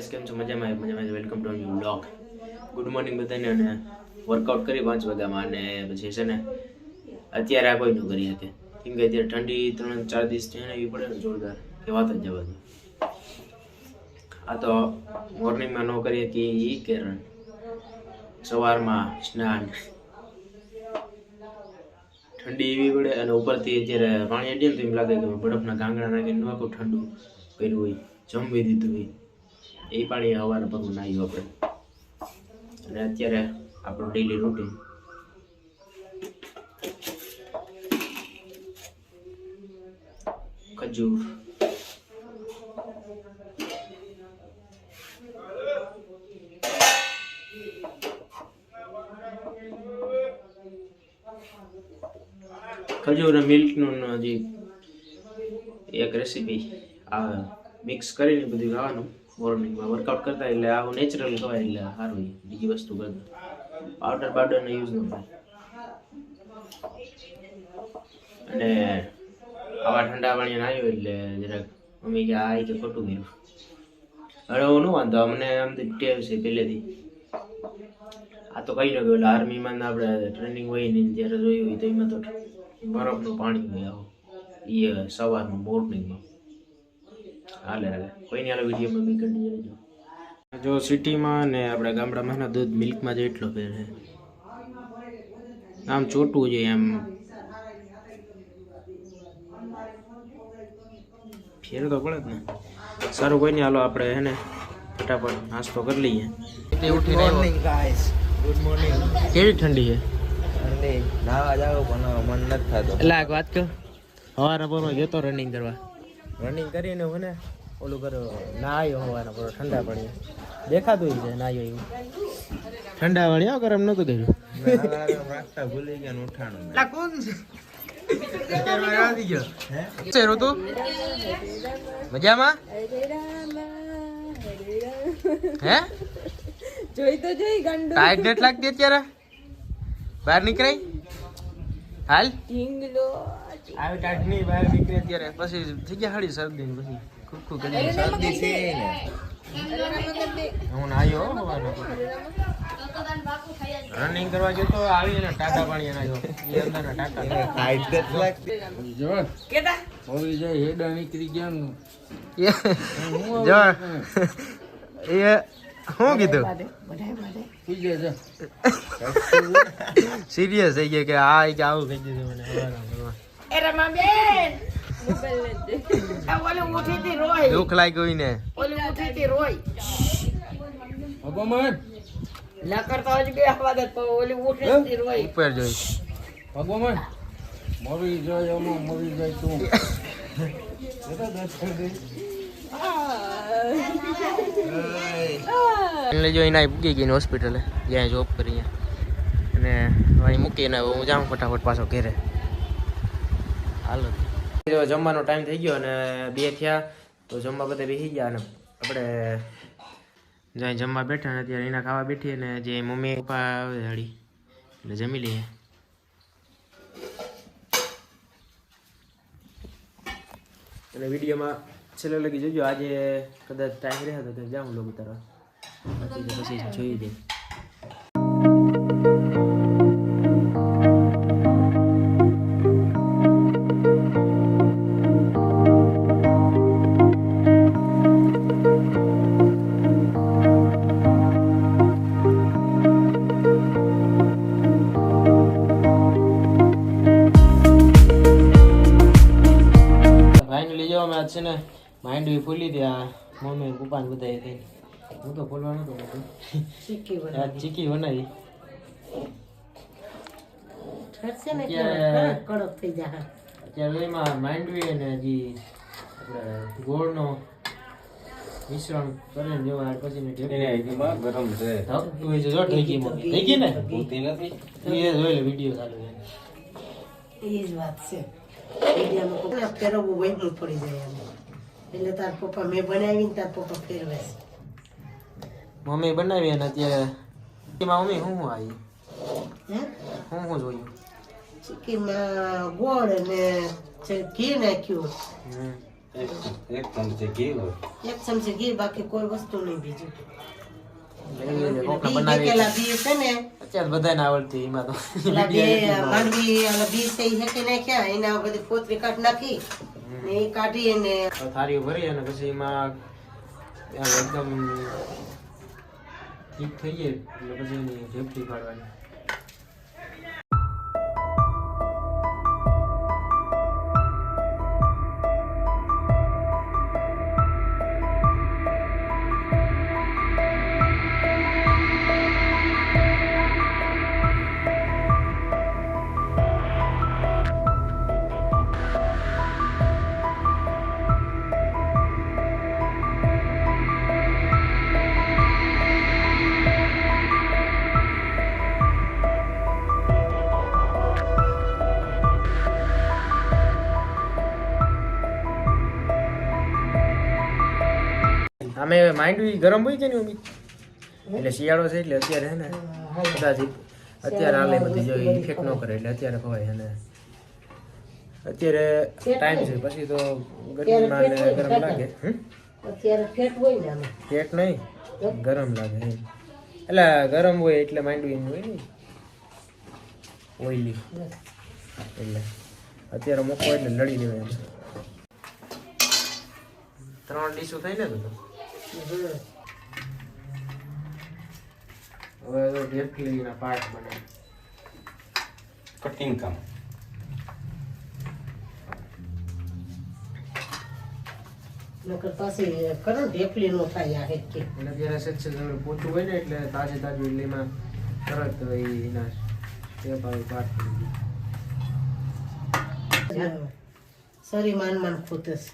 કેમ છો? મજામાં welcome to new blog. Good morning બધાને. અને વર્કઆઉટ કરી 5 વાગ્યામાં અને પછી છે ને અત્યારે આ કોઈ ન કરી શકે કેમ કે અત્યારે ઠંડી 3-4 દિવસ થઈને એવી પડે ને જોરદાર કે વાત જ જવા દો. આ તો મોર્નિંગમાં ન કરીએ કે એ કારણ સવારમાં સ્નાન ઠંડી એવી પડે અને ઉપરથી અત્યારે પાણી અડીએ ને તો એમ લાગે કે બરફના ગાંગડા નાખીને આખું ઠંડુ કર્યું હોય, જમવી દીધું હોય એ પાણી હવારના પગમાં નાખ્યું આપણે. અને અત્યારે આપણું ડેલી રૂટીન ખજૂર, ખજૂર અને મિલ્કનું હજી એક રેસીપી આ મિક્સ કરીને બધું ખાવાનું મોર્નિંગમાં વર્કઆઉટ કરતા. એટલે આવું નેચરલ ખવાય એટલે સારું. બીજી વસ્તુ કરતા પાવડરનો યુઝ ન થાય. અને આવા ઠંડા પાણી આવ્યો એટલે જરાક મમ્મી કે આ કે ખોટું કર્યું. હવે હું ન વાંધો, મને આમ તો ટેવ છે પહેલેથી. આ તો કઈ ન ગયું આર્મીમાં આપણે ટ્રેનિંગ હોય ને ત્યારે જોયું હોય તો એમાં તો બરફનું પાણી હોય આવું એ સવારમાં મોર્નિંગમાં હાલે કોઈની હાલ વિડીયોમાં બી કન્ટિન્યુ રહેજો. જો સિટીમાં ને આપણે ગામડામાં દૂધ મિલ્કમાં જ એટલો ફેર છે. આમ ચોટવું જોઈએ, આમ ફેર તો પડે જ ને. સારું કોઈ નહીં, હાલો આપણે હે ને ફટાફટ નાસ્તો કરી લઈએ. Good morning. કેવી ઠંડી છે? ઠંડી નાવા જાવ પણ મન નથી થતું. એટલે એક વાત કહું, સવારના પોરમાં જતો રનિંગ કરવા. રનિંગ કરીને મને ઓલું કરો ના આવ્યો સવારના પોર ઠંડા પાણી દેખાતું છે ના આવ્યો એવું ઠંડા પાણી આવો ગરમ નહોતું કર્યું. રાખતા ભૂલી ગયા ઉઠાણું. કોણ છે ઋતુ? મજામાં હે? જોઈ તો જોઈ ગંડો ટાઈટ ડેટ લાગતી અત્યારે બહાર નીકળાય હાલ ઢીંગલો આવી ટાઈટ નહીં બહાર નીકળે અત્યારે પછી થઈ ગયા હાડી શરદી ને પછી ખૂબ ખૂબ કરી શરદી છે ને. હું આવ્યો રનિંગ કરવા ગયો તો આવી ને ટાટા પાણી આવ્યો એ અંદરના ટાટા ટાઈટ જ લાગતી. જો કેતા હોવી જાય હેડા નીકળી ગયા ને. જો એ શું કીધું સિરિયસ થઈ ગયા કે આ કે આવું કહી દીધું મને. એ રમા બેન ઓલી ઉઠી હતી રોય દુઃખ લાગ્યું ને ઓલી ઉઠી હતી રોય ભગવાન નકર તો હજી બે આવાજ તો ઓલી ઉઠી હતી રોય ઉપર જોઈ ભગવાન મરી જાય અમો મરી જાય તું. એટલે જો એના પૂકી ગઈ હોસ્પિટલે જ્યાં જોબ કરી અને અહીં મૂકીને હું જાઉં ફટાફટ પાછો ઘેરે. હાલો જો જમવાનો ટાઈમ થઈ ગયો અને 2 થયા તો જમવા બધા બેસી ગયા. અને આપણે જ્યાં જમવા બેઠા ને અત્યારે એના ખાવા બેઠી અને જે મમ્મી પપ્પા આવે હળી એટલે જમી લઈએ. અને વિડીયોમાં છેલ્લે લગી જોજો. આજે કદાચ ટાઈમ રહે તો જાઉં લોકો તારા પછી જોઈ દે. ફાઇનલી જો અમે આજ છે ને માઇન્ડ બી ફૂલી હતી. આ મમ્મી પપ્પા ને બધા થઈ. હું તો ફોલવાનો તો ચીકી બનાવી કડક થઈ જાય. અત્યારે એમાં માંડવી અને હજી ગોળનો મિશ્રણ કરીને જેવા પછી ગરમ છે. ધપતું હોય છે. જો થઈ ગઈ ને ભૂતી નથી. એ જોઈ લે વિડીયો ચાલુ છે. એ જ વાત છે. વિડીયામાં ફેરવવું વહેલું પડી જાય એમ. એટલે તાર પપ્પા મેં બનાવીને તાર પપ્પા ફેરવે છે. મમ્મી બનાવી અને અત્યારે એમાં મમ્મી શું આવી હે શું જોયું? ચીકીમાં ગોળ અને ઘી નાખ્યું એક ચમચી ઘી હોય. એક ચમચી ઘી, બાકી કોઈ વસ્તુ નહીં બીજું. કોકને બી બનાવી શેકેલા બી છે ને, અત્યારે બધાને આવડતી એમાં તો ઓલા બે માંડવી ઓલા બી છે ઈ શેકી નાખ્યા, એના બધી પોતરી કાઢ નાખી ને એ કાઢી અને થાળીઓ ભરી અને પછી એમાં આમ એકદમ ઠીક થઈ જાય એટલે પછી એની ઝેપટી પાડવાની. અમે માંડવી ગરમ હોય કે નહીં ઉમી એટલે શિયાળો છે એટલે અત્યારે હે ને કદાચ અત્યારે હાલે બધી જો ઇફેક્ટ ન કરે એટલે અત્યારે ખવાય અને અત્યારે ટાઈમ છે પછી તો ગરમીમાં ને ગરમ લાગે. અત્યારે ફેટ હોય ને આમાં. પેટ નહીં ગરમ લાગે એમ. એટલે ગરમ હોય એટલે માંડવી હોય ને ઓઈલી એટલે અત્યારે મૂકો એટલે લડી દેવાય એમ. 3 ડીશો થઈ ને તો હવે તો ઢેફલીના પાર્ટ બને કટિંગ કામ. નકર પાછી કરો ઢેફલી નો થાય આ હેત કે અને અત્યારે સચ્ચે પોતું હોય ને એટલે તાજે તાજું એટલે એમાં તરત એના ટેપ આવી પાર્ટ પડી જાય. સરી માન ખોતસ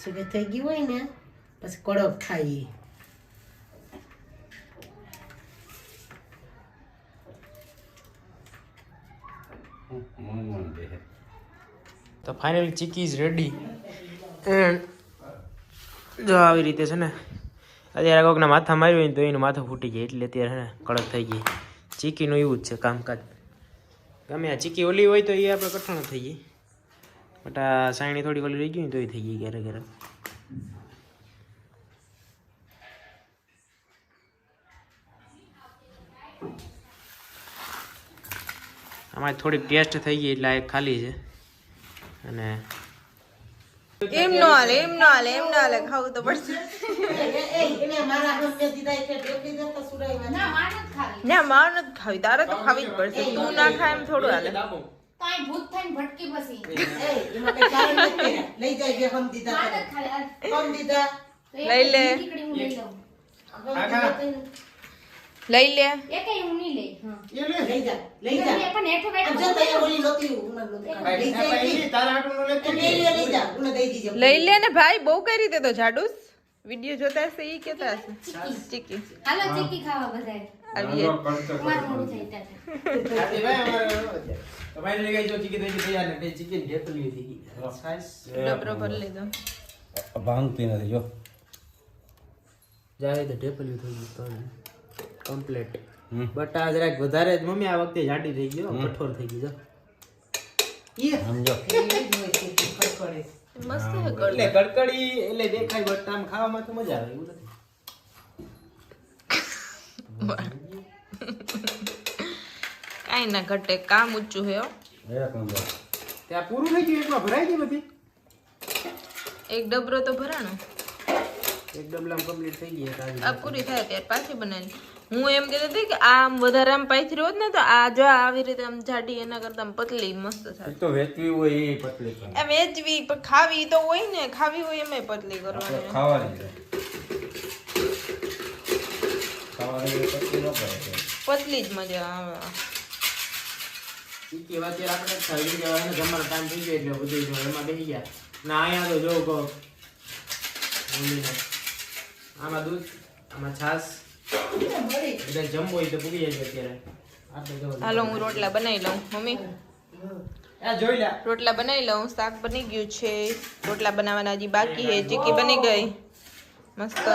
સુગે થઈ ગયું હોય ને પછી કડક થાય ઈ. તો finally chikki is ready and જો આવી રીતે છે ને અત્યારે કોઈકના માથા માર્યું હોય ને તો એનું માથું ફૂટી જાય એટલે અત્યારે છે ને કડક થઈ ગઈ. ચીકીનું એવું જ છે કામકાજ. ગમે આ ચીકી ઓલી હોય તો એ આપણે કઠણ થઈ ગઈ બટ આ સાયણી થોડી ઓલી રહી ગઈ ને તો એ થઈ ગઈ ક્યારેક ક્યારેક. અમારે થોડીક ટેસ્ટ થઈ ગઈ એટલે આ એક ખાલી છે અને એમ નો હાલે ખાવું તો પડશે. એને મારા હમને દીધા એટલે ઢેફલી દેતા સુરાઈ ના માર નથી ખાવી, તારે તો ખાવી જ પડશે. તું ના ખાય એમ થોડું હાલે. તાઈ ભૂત થઈને ભટકી પછી એમાં કઈ કારણ નથી. લઈ જાય બે હમ દીધા હમ દીધા લઈ લે નીકળી હું લઈ લઉં લઈ લે એકેય હું નહીં લઈ હા લઈ જા પણ હેઠે બેઠો જો તઈ ઓલી નહોતી ઉમર નહોતી લઈ જાય લઈ જા ઉને દઈ દીજો લઈ લે ને ભાઈ. બહુ કઈ રીતે તો જાડુસ વિડિયો જોતા હશે ઈ કેતા હશે ચીકી હાલો ચીકી ખાવા બધાય આવીએ. માર મોડું થઈ જાય ડબરો ભરી લીધો. ભાંગતી નથી જો. જાય તો ઢેપલ્યું થઈ ગયું કમ્પ્લીટ. બટ આ જરાક વધારે જ મમ્મી આ વખતે જાડી થઈ ગયો કઠોર થઈ ગઈ. સમજો મસ્ત હે એટલે કડકડી એટલે દેખાય બટ આમ ખાવામાં તો મજા આવે એવું નથી. કાઈ ના ઘટે, કામ ઊંચું હે હો. એક નંબર. ત્યાં પૂરું થઈ ગયું એકમાં ભરાઈ ગઈ બધી. એક ડબરો તો ભરાણો. એક ડબલામાં કમ્પ્લીટ થઈ ગઈ એક આ પૂરી થાય ત્યારે પાછી બનાવી. હું એમ કહેતી હતી કે આમ વધારે આમ પાથરી હોત ને તો આ જો આવી રીતે આમ જાડી એના કરતા આમ પતલી મસ્ત થાય. તો વેચવી હોય એ પતલી કરે. એમ વેચવી પણ ખાવી તો હોય ને, ખાવી હોય એમ પતલી કરવાની. ખાવાની છે. ખાવાની પતલી ન કરે. પતલી જ મજા આવે. ચીકી વાત યાર આપણે ખાઈ ગયા ને જમવાનો ટાઈમ થઈ ગયો એટલે બધું જો એમાં બેસી ગયા ના. અહીંયા તો જો કહો આમાં દૂધ આમાં છાશ એટલે જમવું હોય તો પૂરી જાય અત્યારે. આપણે જો હાલો હું રોટલા બનાવી લઉં. મમ્મી આ જોઈ લે રોટલા બનાવી લઉં. શાક બની ગયું છે, રોટલા બનાવવાના હજી બાકી છે. ચીકી બની ગઈ મસ્ત.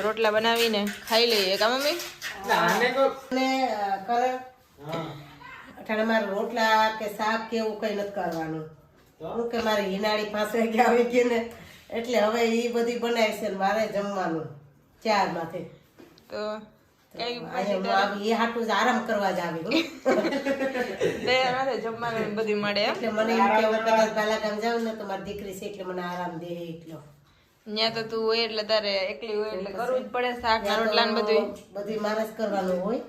રોટલા બનાવીને ખાઈ લઈએ કા મમ્મી? આને કો અને કલર અઠાણે મારે રોટલા કે શાક કે એવું કઈ નથી કરવાનું. હું કે મારી હિનાળી પાસે કે આવી ગઈ ને એટલે હવે ઈ બધી બનાવી છે ને મારે જમવાનું 4 માથે તો કઈ અહીંયા હું આવી એ હાટું જ આરામ કરવા જ આવી હો. તૈયાર હાથે જમવાનું ને બધું મળે એમ એટલે મને એમ કે હું કદાચ બાલાગામ જાઉં ને તો મારી દીકરી છે એટલે મને આરામ દે એટલો ત્યાં તો તું હોય એટલે તારે એકલી હોય એટલે કરવું જ પડે શાક ને રોટલા ને બધું બધી મારે જ કરવાનું હોય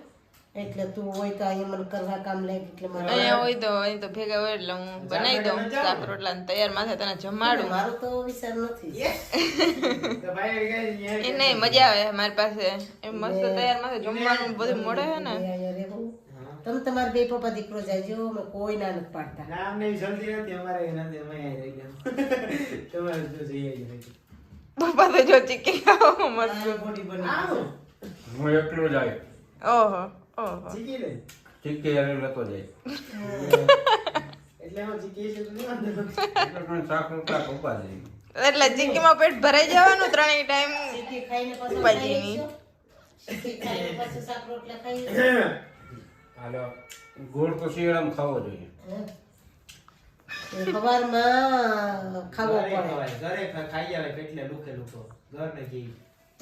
એટલે તું હોય તો અહીંયા મને કરવા કામ લાગે એટલે મારે અહીંયા હોય તો અહીં તો ભેગા હોય એટલે હું બનાવી દઉં શાક રોટલા ને તૈયાર માથે તને જમાડું મારો તો વિચાર નથી એ નહીં મજા આવે મારી પાસે એમ મસ્ત તૈયાર માથે જમવાનું બધું મળે છે ને અહીંયા રહેવું. તમે તમારા બે પપ્પા દીકરો જાયજો અમે કોઈ ના નથી પાડતા પપ્પા તો જો ચીકી ખાવા મસ્ત બોડી બની હું એકલો જાય ઓહો ઓહો ચીકી યાર લેતો જાય એટલે પણ શાક રોટલા કપા જાય એટલે ચીકીમાં પેટ ભરાઈ જવાનું ત્રણેય ટાઈમ ચીકી ખાઈને પાછું ઉપાજીની. ખાઈ લેજો. ચીકી ખાઈને પાછું શાક રોટલા ખાઈ લેજો. હાલો ગોળ તો શિયાળામાં ખાવો જોઈએ હે? એ સવારમાં ખાવો પડે ઘરે ખાઈ આવે કેટલે લુખે લુખો ઘર ને જેવી